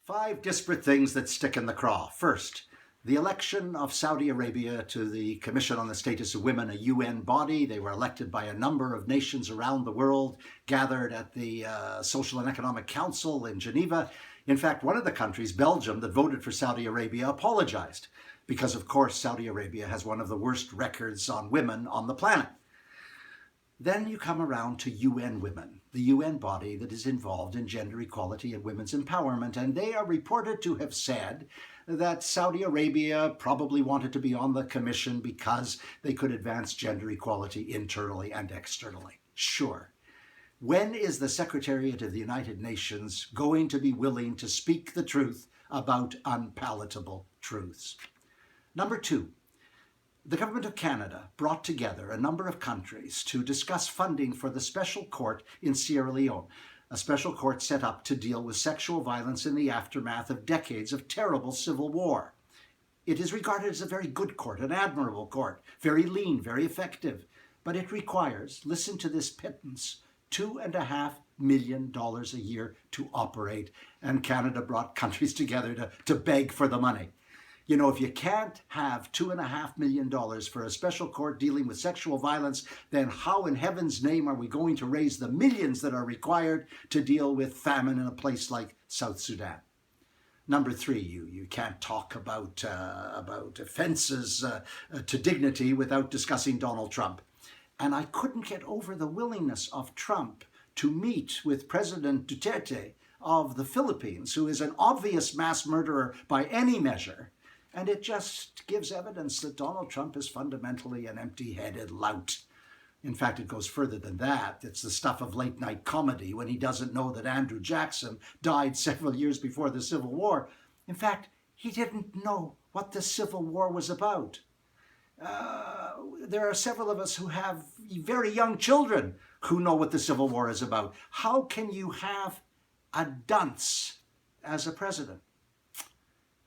5 disparate things that stick in the craw. First, the election of Saudi Arabia to the Commission on the Status of Women, a UN body. They were elected by a number of nations around the world, gathered at the Social and Economic Council in Geneva. In fact, one of the countries, Belgium, that voted for Saudi Arabia apologized because, of course, Saudi Arabia has one of the worst records on women on the planet. Then you come around to UN Women, the UN body that is involved in gender equality and women's empowerment, and they are reported to have said that Saudi Arabia probably wanted to be on the commission because they could advance gender equality internally and externally. Sure. When is the Secretariat of the United Nations going to be willing to speak the truth about unpalatable truths? Number 2. The Government of Canada brought together a number of countries to discuss funding for the special court in Sierra Leone, a special court set up to deal with sexual violence in the aftermath of decades of terrible civil war. It is regarded as a very good court, an admirable court, very lean, very effective, but it requires, listen to this pittance, $2.5 million a year to operate, and Canada brought countries together to beg for the money. You know, if you can't have $2.5 million for a special court dealing with sexual violence, then how in heaven's name are we going to raise the millions that are required to deal with famine in a place like South Sudan? Number 3, you can't talk about offenses to dignity without discussing Donald Trump. And I couldn't get over the willingness of Trump to meet with President Duterte of the Philippines, who is an obvious mass murderer by any measure. And it just gives evidence that Donald Trump is fundamentally an empty-headed lout. In fact, it goes further than that. It's the stuff of late-night comedy when he doesn't know that Andrew Jackson died several years before the Civil War. In fact, he didn't know what the Civil War was about. There are several of us who have very young children who know what the Civil War is about. How can you have a dunce as a president?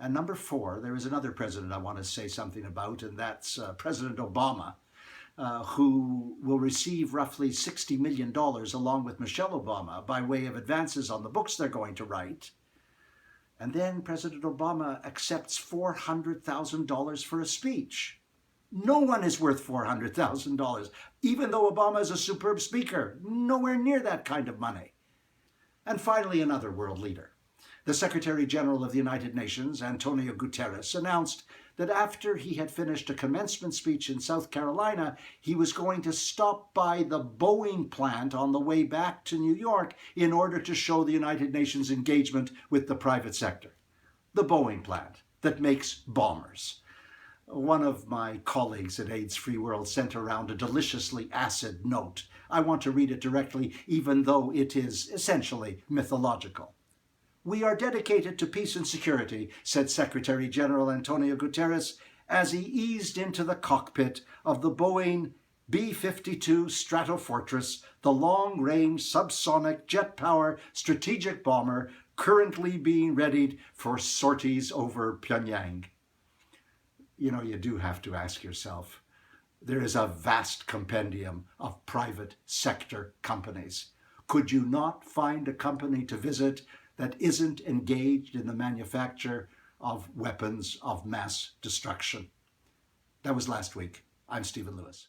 And number 4, there is another president I want to say something about, and that's President Obama, who will receive roughly $60 million along with Michelle Obama by way of advances on the books they're going to write. And then President Obama accepts $400,000 for a speech. No one is worth $400,000, even though Obama is a superb speaker. Nowhere near that kind of money. And finally, another world leader. The Secretary General of the United Nations, Antonio Guterres, announced that after he had finished a commencement speech in South Carolina, he was going to stop by the Boeing plant on the way back to New York in order to show the United Nations engagement with the private sector. The Boeing plant that makes bombers. One of my colleagues at AIDS Free World sent around a deliciously acid note. I want to read it directly, even though it is essentially mythological. "We are dedicated to peace and security," said Secretary General Antonio Guterres as he eased into the cockpit of the Boeing B-52 Stratofortress, the long-range subsonic jet-power strategic bomber currently being readied for sorties over Pyongyang. You know, you do have to ask yourself, there is a vast compendium of private sector companies. Could you not find a company to visit that isn't engaged in the manufacture of weapons of mass destruction? That was last week. I'm Stephen Lewis.